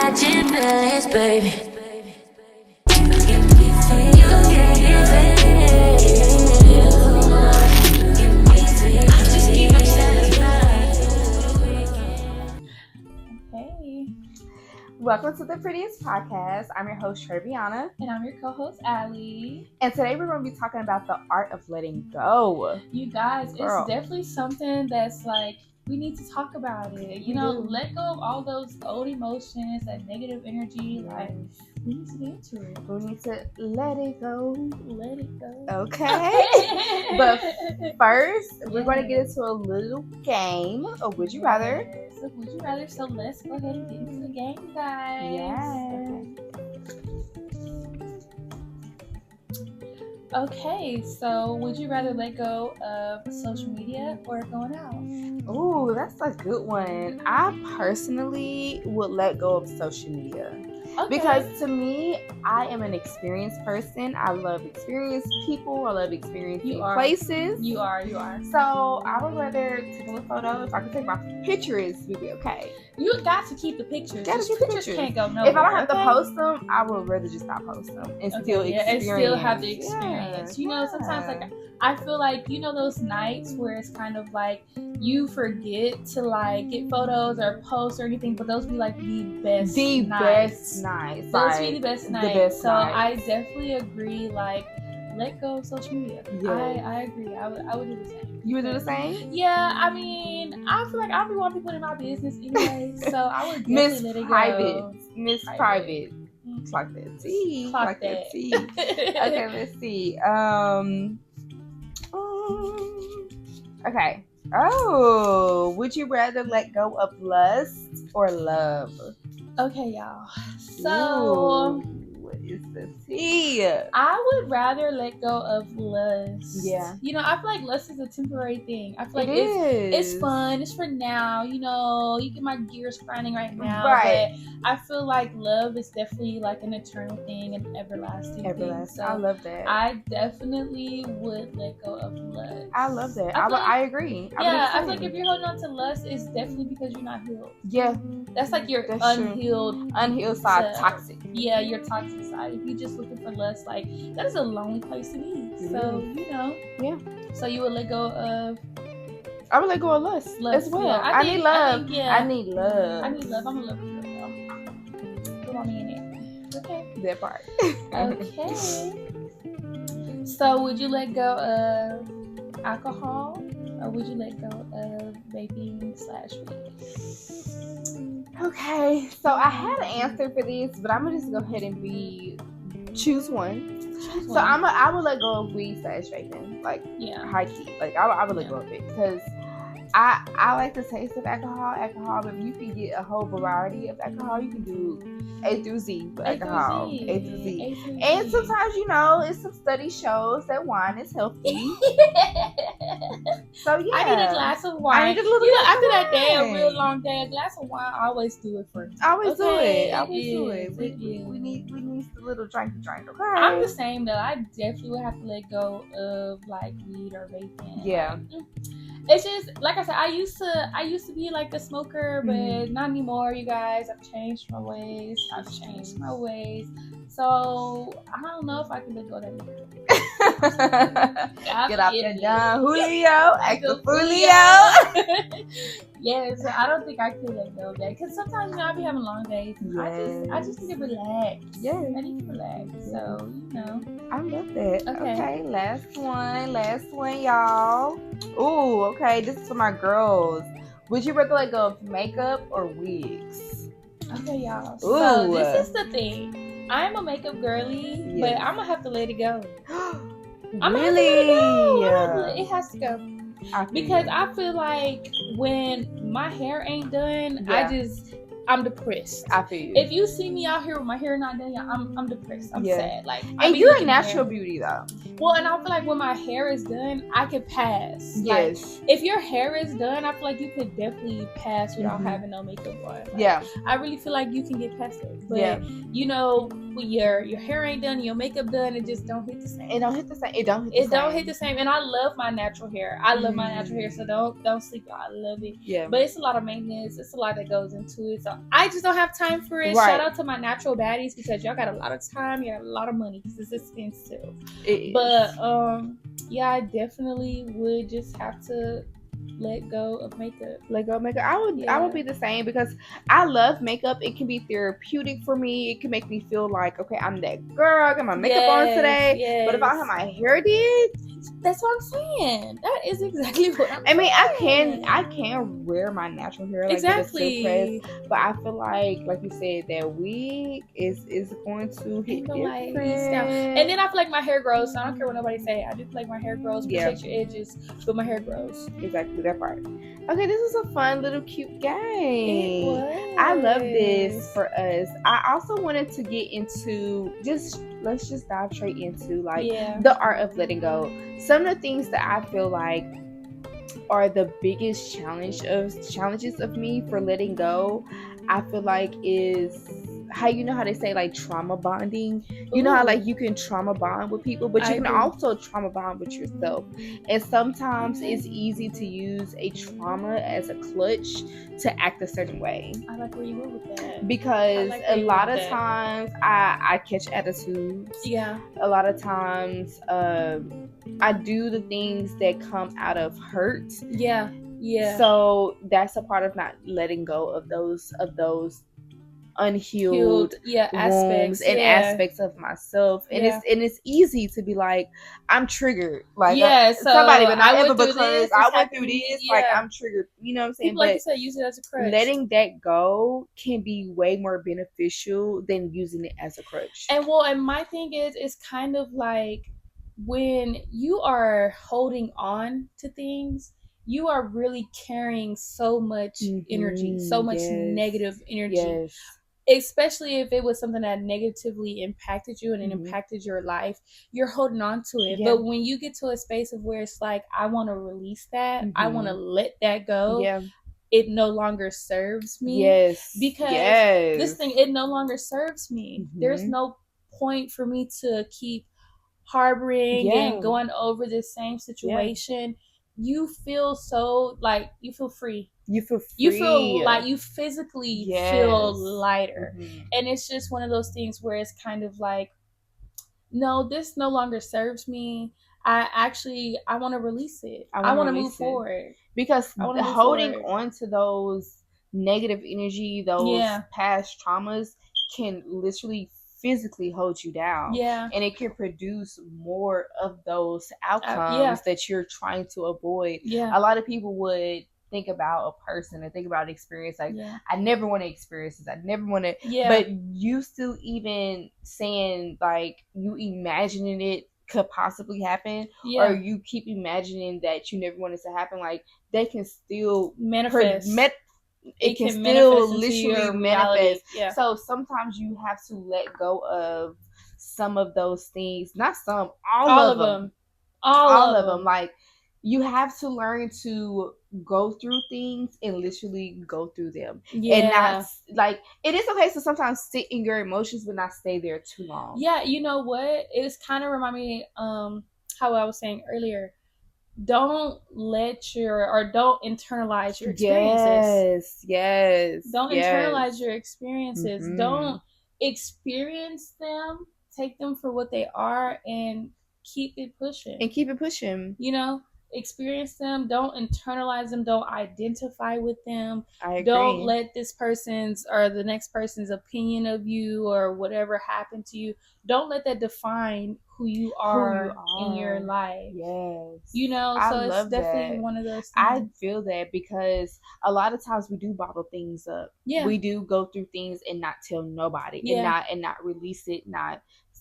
catching feelings, baby. Give me feelings. I just keep them satisfied. Hey, Welcome to the Prettiest podcast. I'm your host, Treviana. and I'm your co-host, Allie. And today we're going to be talking about the art of letting go. You guys, Girl. it's definitely something that's like, we need to talk about it. You know, let go of all those old emotions, that negative energy. Like, we need to get into it. We need to let it go. Let it go. Okay. But first, we're going to get into a little game of Would You Rather. Yes, so would you rather? So let's go ahead and get into the game, guys. Yes. Okay, so would you rather let go of social media or going out? Ooh, that's a good one. I personally would let go of social media. Okay. Because to me, I am an experienced person. I love experienced people. I love experiencing places. You are. So I would rather take a photo. If I could take my pictures, we'd be okay. You got to keep the pictures. Gotta These keep the pictures pictures. can't go nowhere. If I don't have okay? to post them, I would rather just not post them and still and experience. still have the experience. Yeah, You know, sometimes like I feel like, you know, those nights where it's kind of like you forget to like get photos or post or anything, but those be like the best nights. Those be the best nights. So I definitely agree. Like, let go of social media. Yes. I agree. I would do the same. You would do the same? Yeah, I mean, I feel like I don't really want people in my business anyway, so I would definitely let it go. Miss Private. Clock that T. Clock that T. Okay, let's see. Okay. Oh, would you rather let go of lust or love? Okay, y'all. So, what is the tea? I would rather let go of lust. Yeah. You know, I feel like lust is a temporary thing. I feel like It it's is. fun. It's for now. You know, you get my gears grinding right now. Right. But I feel like love is definitely like an eternal thing, an everlasting thing. So I love that. I definitely would let go of lust. I love that. I I agree. I feel like if you're holding on to lust, it's definitely because you're not healed. Yeah. That's like your That's unhealed side, toxic. Yeah, your toxic side. If you're just looking for lust, like that is a lonely place to be. So, you know. Yeah. So you would let go of I would let go of lust as well. Yeah. I need love. I need love. I'm a lover girl. Put on me in it. Okay. That part. Okay. So would you let go of alcohol or would you let go of vaping/weed? Okay, so I had an answer for this, but I'm gonna just go ahead and choose one. So I would let go of weed/vaping, like high key. Like I would let go of it because I like the taste of alcohol, but if you can get a whole variety of alcohol, you can do A through Z with alcohol. A through Z. And sometimes, you know, it's some study shows that wine is healthy. So yeah, I need a glass of wine. I need a little after that day, a real long day, a glass of wine always do it for me. Always do it. We need a little drink. Okay. I'm the same though. I definitely would have to let go of like weed or vaping. Yeah. Like, it's just like I said. I used to be like a smoker, but not anymore. You guys, I've changed my ways. So I don't know if I can let go of that either. Get off that Don Julio, act a Julio. Yes, I don't think I could let go of that because sometimes, you know, I be having long days. Yes. I just need to relax. Yeah, I need to relax. So, you know. I love that. Okay, last one, y'all. Ooh, okay, this is for my girls. Would you rather let go of makeup or wigs? Okay, y'all. Ooh. So this is the thing. I'm a makeup girly, but I'm gonna have to let it go. Really? It has to go. Because I feel like when my hair ain't done, I'm depressed. I feel you. If you see me out here with my hair not done, I'm depressed. I'm sad. Like, and you're a natural beauty though. Well, and I feel like when my hair is done, I could pass. Yes. Like, if your hair is done, I feel like you could definitely pass without having no makeup on. Like, I really feel like you can get past it. But you know, when your hair ain't done, your makeup done, it just don't hit the same. It don't hit the same. And I love my natural hair. So don't sleep on it. I love it. Yeah. But it's a lot of maintenance. It's a lot that goes into it. So I just don't have time for it. Right. Shout out to my natural baddies because y'all got a lot of time, you got a lot of money because it's expensive. But yeah, I definitely would just have to let go of makeup. I would be the same because I love makeup. It can be therapeutic for me. It can make me feel like, okay, I'm that girl. I got my makeup on today. Yes. But if I have my hair did, that's what I'm saying. That is exactly what I'm saying. I can wear my natural hair like exactly. But I feel like you said, that wig is going to hit different. And then I feel like my hair grows. So I don't care what nobody say. I do feel like my hair grows. Protect your edges, but my hair grows. Exactly that part. Okay, this was a fun little cute game. It was. I love this for us. I also wanted to get into let's just dive straight into the art of letting go. Some of the things that I feel like are the biggest challenges of me for letting go, I feel like is how they say like trauma bonding. You know how like you can trauma bond with people, but you can also trauma bond with yourself. And sometimes it's easy to use a trauma as a clutch to act a certain way. I like where you went with that. Because a lot of times I catch attitudes. Yeah. A lot of times I do the things that come out of hurt. Yeah. Yeah. So that's a part of not letting go of those unhealed aspects and aspects of myself. And it's easy to be like, I'm triggered. Like somebody, but not ever, because I went through this. Like I'm triggered. You know what I'm saying? People, like you said, use it as a crutch. Letting that go can be way more beneficial than using it as a crutch. And my thing is, it's kind of like when you are holding on to things, you are really carrying so much energy, so much negative energy. Yes. Especially if it was something that negatively impacted you and it impacted your life, you're holding on to it. But when you get to a space of where it's like, I want to release that, I want to let that go, it no longer serves me. Yes. Because this thing, it no longer serves me. There's no point for me to keep harboring and going over this same situation. You feel so like you feel free. You feel like you physically feel lighter. And it's just one of those things where it's kind of like, no, this no longer serves me. I want to release it. I want to move forward. Because holding on to those negative energy, those past traumas can literally physically hold you down. And it can produce more of those outcomes that you're trying to avoid. A lot of people would think about a person and think about an experience like, I never want to experience this, I never want to, but you still even saying like you imagining it could possibly happen, or you keep imagining that you never want it to happen, like they can still manifest. It can still literally manifest. So sometimes you have to let go of some of those things. Not some, all of them. All of them. Like you have to learn to go through things and literally go through them. And not like, it is okay to sometimes sit in your emotions but not stay there too long. You know what? It's kind of remind me how I was saying earlier. Don't don't internalize your experiences. Don't internalize your experiences. Don't experience them. Take them for what they are and keep it pushing. You know, experience them. Don't internalize them. Don't identify with them. I agree. Don't let this person's or the next person's opinion of you or whatever happened to you. Don't let that define who you are in your life. You know, so it's definitely one of those things. I feel that because a lot of times we do bottle things up. We do go through things and not tell nobody and not release it, not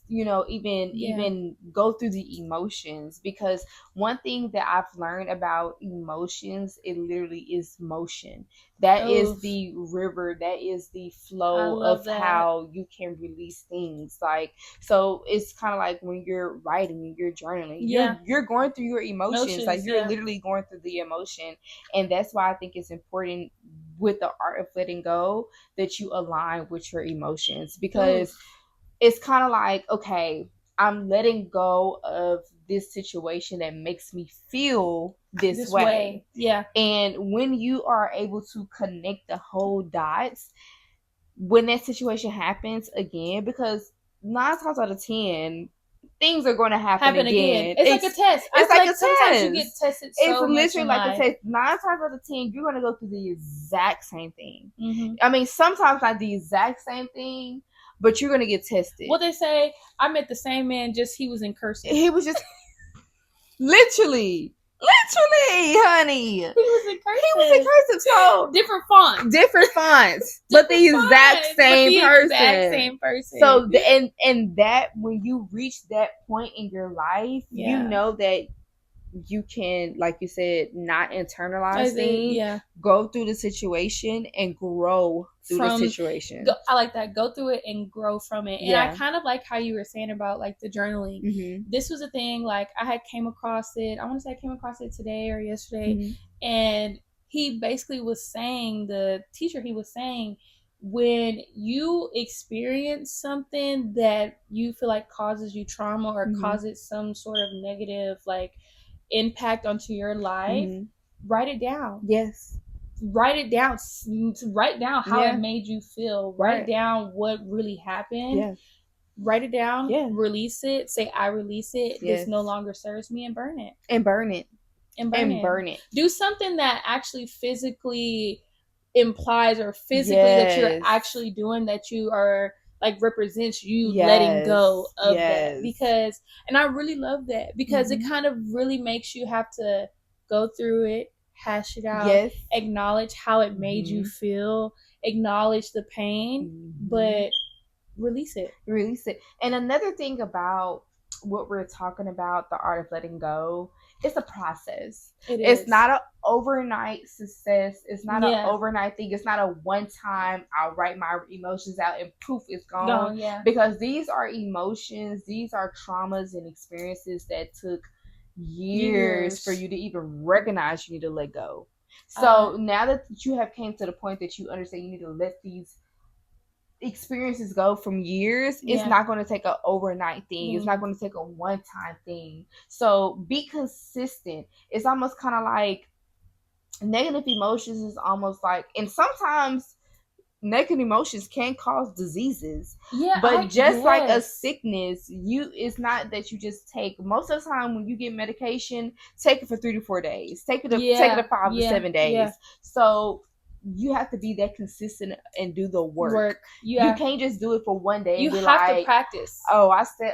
even go through the emotions. Because one thing that I've learned about emotions, it literally is motion. That is the river, that is the flow of how you can release things. Like, so it's kind of like when you're writing, you're journaling, you're going through your emotions. Like you're literally going through the emotion. And that's why I think it's important with the art of letting go that you align with your emotions, because it's kind of like, okay, I'm letting go of this situation that makes me feel this way. And when you are able to connect the whole dots, when that situation happens again, because 9 times out of 10, things are going to happen again. It's like a test. It's like a sometimes test. You get tested so it's literally much like a test. 9 times out of 10, you're going to go through the exact same thing. Mm-hmm. I mean, sometimes not the exact same thing, but you're going to get tested. What they say, I met the same man, just he was in cursive. He was just literally, honey. He was in cursive. So different fonts, but the exact same person. So and that when you reach that point in your life, you know that you can, like you said, not internalize things, go through the situation and grow through the situation. I like that. Go through it and grow from it. And I kind of like how you were saying about like the journaling. Mm-hmm. This was a thing, like I had came across it. I want to say I came across it today or yesterday. Mm-hmm. And he basically was saying, the teacher, he was saying, when you experience something that you feel like causes you trauma or mm-hmm. causes some sort of negative like impact onto your life, mm-hmm. write it down. Yes. Write it down. Write down how it made you feel. Write down what really happened. Yeah. Write it down. Yeah. Release it. Say, I release it. Yes. This no longer serves me, and burn it. And burn it. Do something that actually physically implies or physically that you're actually doing, that you are like represents you letting go of that. Because, and I really love that, because mm-hmm. it kind of really makes you have to go through it, hash it out, acknowledge how it made mm-hmm. you feel, acknowledge the pain, mm-hmm. but release it. And another thing about what we're talking about, the art of letting go, it's a process. It's not an overnight success. It's not an overnight thing. It's not a one time I'll write my emotions out and poof, it's gone. Because these are emotions, these are traumas and experiences that took years for you to even recognize you need to let go. So now that you have came to the point that you understand you need to let these experiences go from years, it's not going to take an overnight thing. It's not going to take a one-time thing. So be consistent. It's almost kind of like negative emotions is almost like, and sometimes negative emotions can cause diseases. But like a sickness, it's not that you just take. Most of the time when you get medication, take it for 3 to 4 days. Take it to 5 to 7 days. So you have to be that consistent and do the work. You can't just do it for one day. You and be have to practice. Oh, I did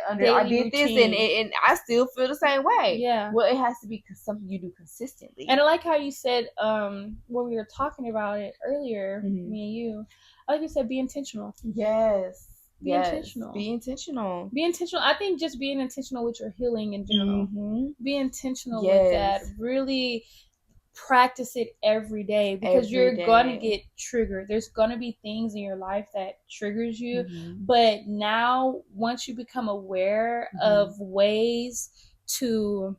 routine. This and I still feel the same way. Well, it has to be something you do consistently. And I like how you said when we were talking about it earlier, mm-hmm. me and you, like you said, be intentional. Be intentional. Be intentional. I think just being intentional with your healing in general. Mm-hmm. Be intentional with that. Really practice it every day, because you're gonna get triggered. There's gonna be things in your life that triggers you, mm-hmm. but now once you become aware mm-hmm. of ways to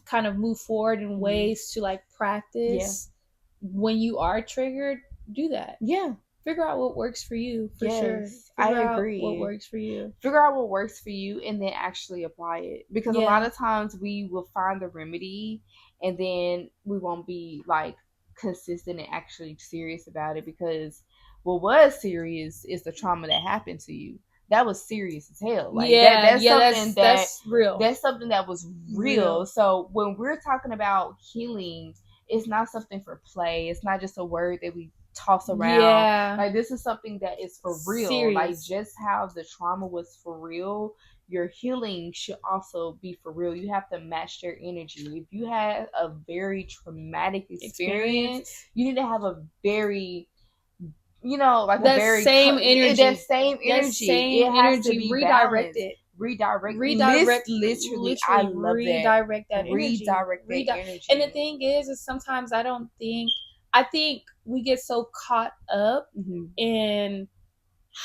kind of move forward and mm-hmm. ways to like practice when you are triggered, do that. Figure out what works for you, for sure. I agree. What works for you. Figure out what works for you and then actually apply it. Because a lot of times we will find the remedy and then we won't be like consistent and actually serious about it, because what was serious is the trauma that happened to you. That was serious as hell. Like that's real. That's something that was real. So when we're talking about healing, it's not something for play. It's not just a word that we toss around. Like this is something that is for real. Serious. Like just how the trauma was for real, your healing should also be for real. You have to match their energy. If you had a very traumatic experience, you need to have a very, like that a very same energy. That same energy. It has to be redirect balanced. it. Redirect. Literally, I love redirect that. Redirect that energy. And the thing is sometimes I think we get so caught up mm-hmm. in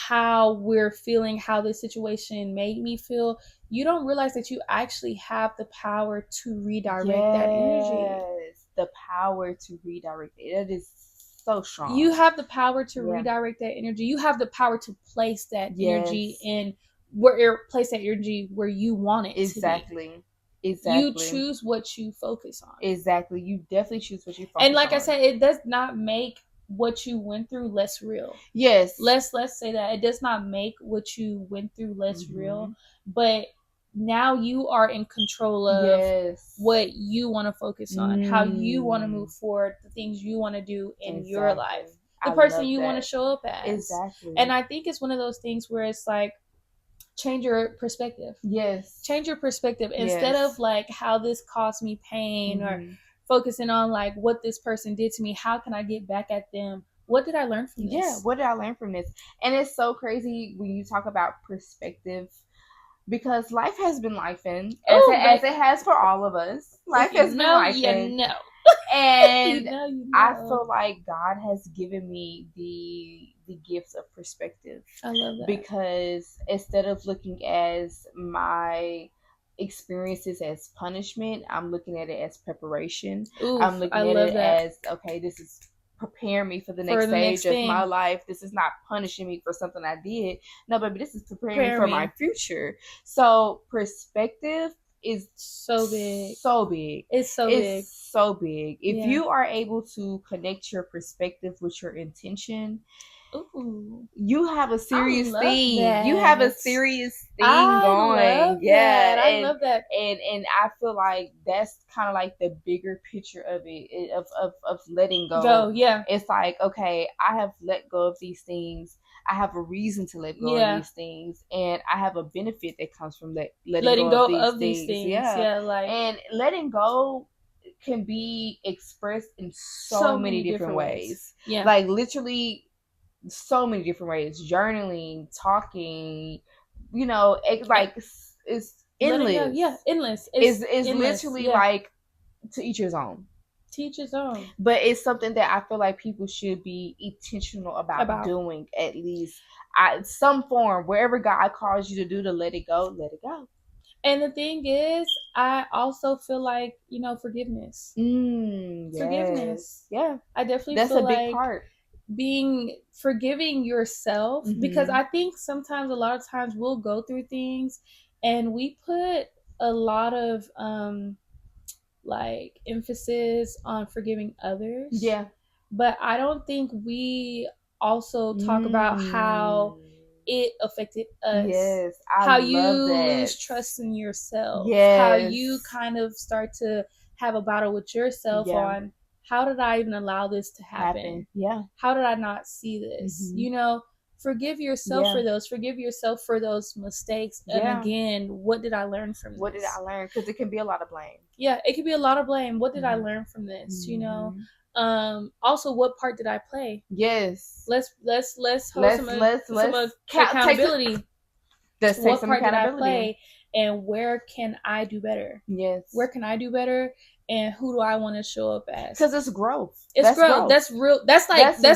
how we're feeling, how this situation made me feel. You don't realize that you actually have the power to redirect that energy. Yes, the power to redirect it. That is so strong. You have the power to redirect that energy. You have the power to place that energy in place that energy where you want it to be. Exactly. You choose what you focus on. Exactly. You definitely choose what you focus on. And like I said, it does not make what you went through less real. Yes. Let's say that it does not make what you went through less real, but now you are in control of what you want to focus on, how you want to move forward, the things you want to do in your life, the person you want to show up as. Exactly. And I think it's one of those things where it's like, change your perspective. Yes. Change your perspective. Instead of like how this caused me pain or focusing on like what this person did to me, how can I get back at them? What did I learn from this? Yeah, what did I learn from this? And it's so crazy when you talk about perspective, because life has been lifing as it has for all of us. Life has been lifing. And I feel like God has given me the gift of perspective. I love that. Because instead of looking as my experiences as punishment, I'm looking at it as preparation. Oof, I'm looking at it as, okay, this is prepare me for the next stage of my life. This is not punishing me for something I did. No, baby, this is preparing me for my future. So perspective is so big. So big. It's so big. If you are able to connect your perspective with your intention, ooh, you have a serious thing. That. You have a serious thing going. I love that. And I feel like that's kind of like the bigger picture of it, of letting go. It's like, okay, I have let go of these things. I have a reason to let go of these things, and I have a benefit that comes from letting go of these things. And letting go can be expressed in so many different ways. Like literally so many different ways. Journaling, talking, it's like it's endless. Endless. It's literally like to each his own. Teach his own. But it's something that I feel like people should be intentional about doing, at least some form, wherever God calls you to do, to let it go, let it go. And the thing is, I also feel like, forgiveness. Forgiveness. Yeah. I definitely that's feel a big part. Forgiving yourself, because I think sometimes, a lot of times, we'll go through things and we put a lot of like emphasis on forgiving others. Yeah. But I don't think we also talk about how it affected us. Yes. How you lose trust in yourself. Yes. How you kind of start to have a battle with yourself on, how did I even allow this to happen? Yeah. How did I not see this? Forgive yourself for those. Forgive yourself for those mistakes. And again, what did I learn from this? What did I learn? Because it can be a lot of blame. Yeah, it can be a lot of blame. What did I learn from this? Also, what part did I play? Yes. Let's hold some accountability. Let's take some part accountability. Did I play, and where can I do better? Yes. Where can I do better? And who do I want to show up as? Because it's growth. That's growth. That's real. That's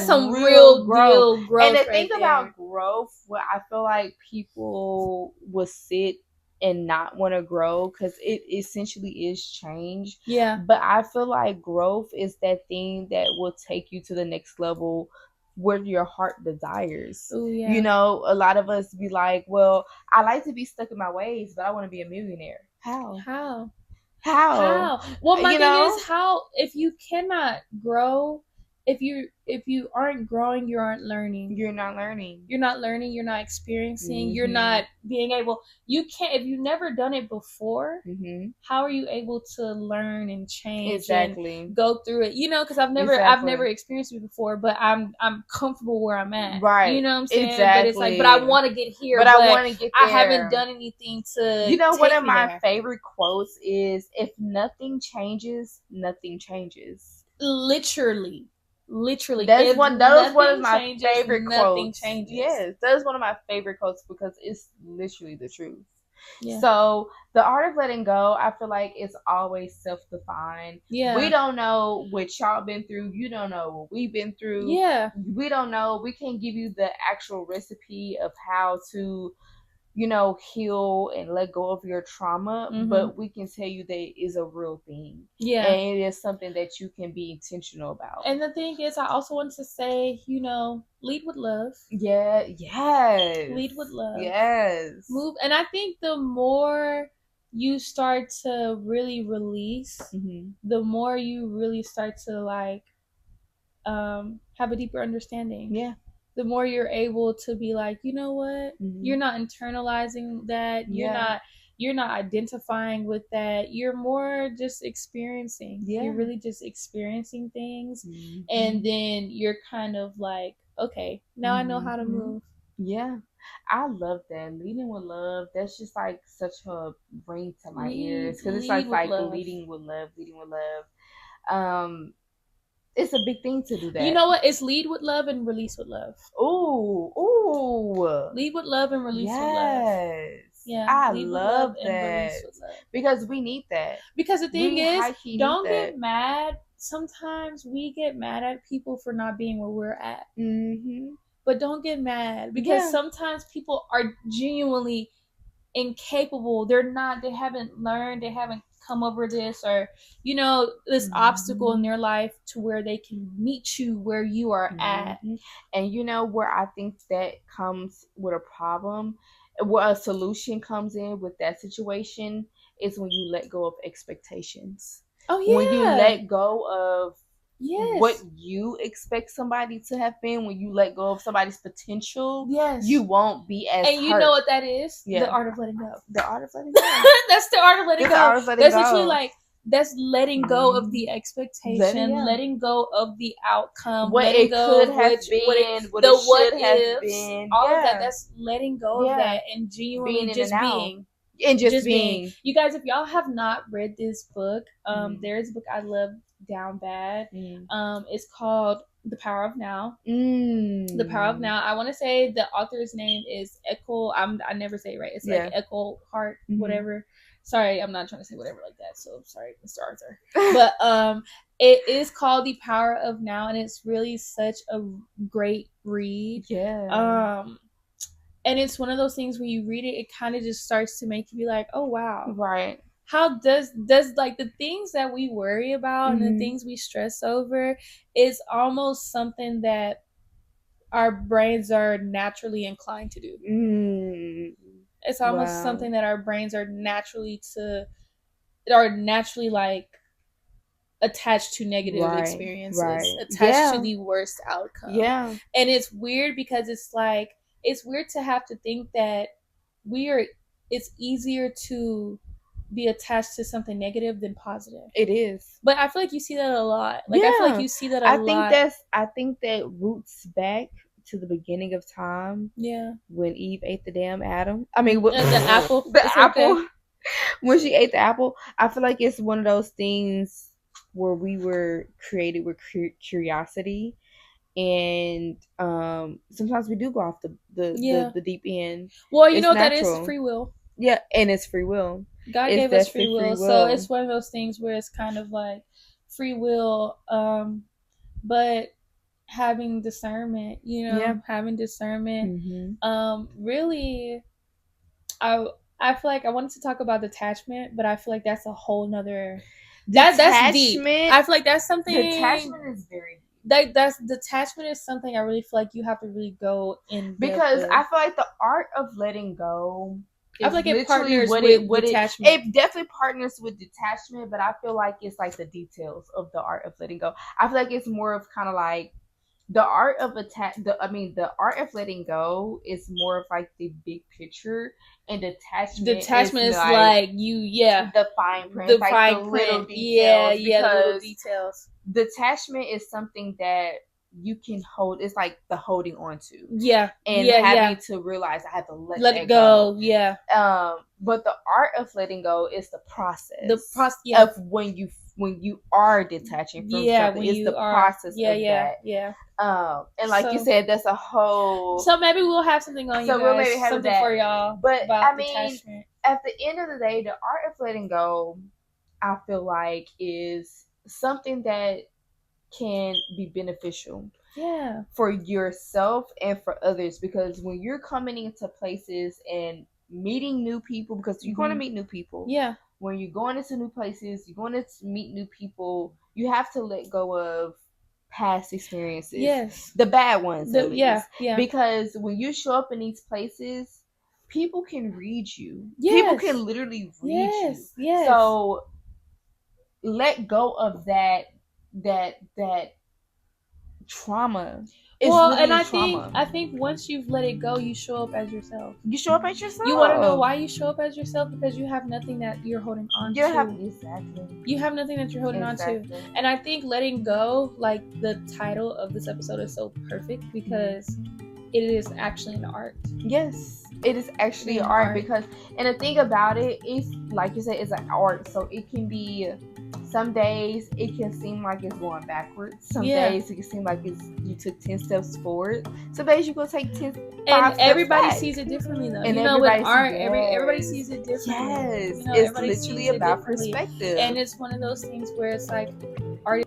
some real growth. Deal growth. And the thing about growth, what I feel like people will sit and not want to grow, because it essentially is change. Yeah. But I feel like growth is that thing that will take you to the next level where your heart desires. Ooh, yeah. A lot of us be like, well, I like to be stuck in my ways, but I want to be a millionaire. How? Well, my thing is, how, if you cannot grow, if you aren't growing, you aren't learning. You're not learning. You're not experiencing. You're not being able. You can't, if you've never done it before. How are you able to learn and change and go through it? Because I've never experienced it before, but I'm comfortable where I'm at. Right. You know what I'm saying? Exactly. But it's like, but I want to get here. But I want to get there. I haven't done anything to. One of my favorite quotes is, "If nothing changes, nothing changes." Literally, that's one of my favorite quotes. Changes. Yes, that is one of my favorite quotes, because it's literally the truth. Yeah. So the art of letting go, I feel like it's always self-defined. Yeah. We don't know what y'all been through. You don't know what we've been through. Yeah. We don't know. We can't give you the actual recipe of how to, heal and let go of your trauma, but we can tell you that it is a real thing. Yeah. And it is something that you can be intentional about. And the thing is, I also wanted to say, lead with love. Yeah. Yes. Lead with love. Yes. Move. And I think the more you start to really release, the more you really start to have a deeper understanding. Yeah. The more you're able to be like, you know what, you're not internalizing that. You're not identifying with that. You're more just experiencing. Yeah. You're really just experiencing things. And then you're kind of like, okay, now I know how to move. Yeah. I love that. Leading with love. That's just like such a ring to my ears. Because it's like leading with love. It's a big thing to do that. You know what? It's lead with love and release with love. Ooh. Lead with love and release with love. Yes. Yeah. I lead love with love that. And release with love. Because we need that. Because the thing is, don't get mad. Sometimes we get mad at people for not being where we're at. But don't get mad. Because sometimes people are genuinely incapable. They haven't learned, they haven't come over this, or this obstacle in their life to where they can meet you where you are at. And where I think that comes with a problem, where a solution comes in with that situation, is when you let go of expectations. Oh yeah. When you let go of what you expect somebody to have been, when you let go of somebody's potential, you won't be as and you hurt. know what that is? The art of letting go. The art of letting go. That's the art of letting go. That's literally like, that's letting go of the expectation, letting go of the outcome, what letting it go could of have been, what it should have been, all of that. That's letting go of that and genuinely just being. And just being. You guys, if y'all have not read this book, there's a book I love down bad. It's called The Power of Now. The Power of Now. I want to say the author's name is Eckhart. I never say it right. It's like Eckhart, whatever. Sorry, I'm not trying to say whatever like that. So sorry, Mr. Arthur. But it is called The Power of Now, and it's really such a great read. Yeah. And it's one of those things when you read it, it kind of just starts to make you be like, oh wow, right. How does like the things that we worry about and the things we stress over is almost something that our brains are naturally inclined to do. It's almost something that our brains are naturally like attached to negative experiences, attached to the worst outcome. Yeah. And it's weird because it's weird to have to think that it's easier to be attached to something negative than positive. It is. But I feel like you see that a lot. I feel like you see that a lot. I think that roots back to the beginning of time. Yeah. When Eve ate the damn Adam. I mean, the apple. The apple. Okay. When she ate the apple, I feel like it's one of those things where we were created with curiosity, and sometimes we do go off the deep end. Well, you know that is free will. Yeah, and it's free will. God gave us free will, so it's one of those things where it's kind of like free will, but having discernment, having discernment. Really, I feel like I wanted to talk about detachment, but I feel like that's a whole nother. That's deep. I feel like that's something. Detachment is very deep. Detachment is something I really feel like you have to really go in, because I feel like the art of letting go. I feel like it partners with detachment. It definitely partners with detachment, but I feel like it's like the details of the art of letting go. I feel like it's more of kind of like the art of the art of letting go is more of like the big picture, and detachment is like the fine print, the like fine the print. little details. The little details. Detachment is something that you can hold. It's like the holding on to. And having to realize I have to let it go. But the art of letting go is the process. Of when you are detaching from something. It's the process of that. And like you said, that's a whole. So maybe we'll have something on you guys. We'll maybe have something for y'all. But I mean, detachment. At the end of the day, the art of letting go, I feel like, is something that can be beneficial for yourself and for others, because when you're coming into places and meeting new people, because you're going to meet new people, when you're going into new places, you're going to meet new people, you have to let go of past experiences, the bad ones, because when you show up in these places, people can read you. People can literally read you. So let go of that trauma. And I think once you've let it go, you show up as yourself. You show up as yourself. You want to know why you show up as yourself? Because you have nothing that you're holding on to. Exactly. You have nothing that you're holding on to. And I think letting go, like the title of this episode is so perfect because it is actually an art. Yes, it is actually an art because, and the thing about it is, like you said, it's an art. So it can be, some days it can seem like it's going backwards. Some days it can seem like you took 10 steps forward. Some days you go take 10 steps and everybody back. sees it differently though. And with art, everybody sees it differently. Yes, it's literally about perspective. And it's one of those things where it's like, art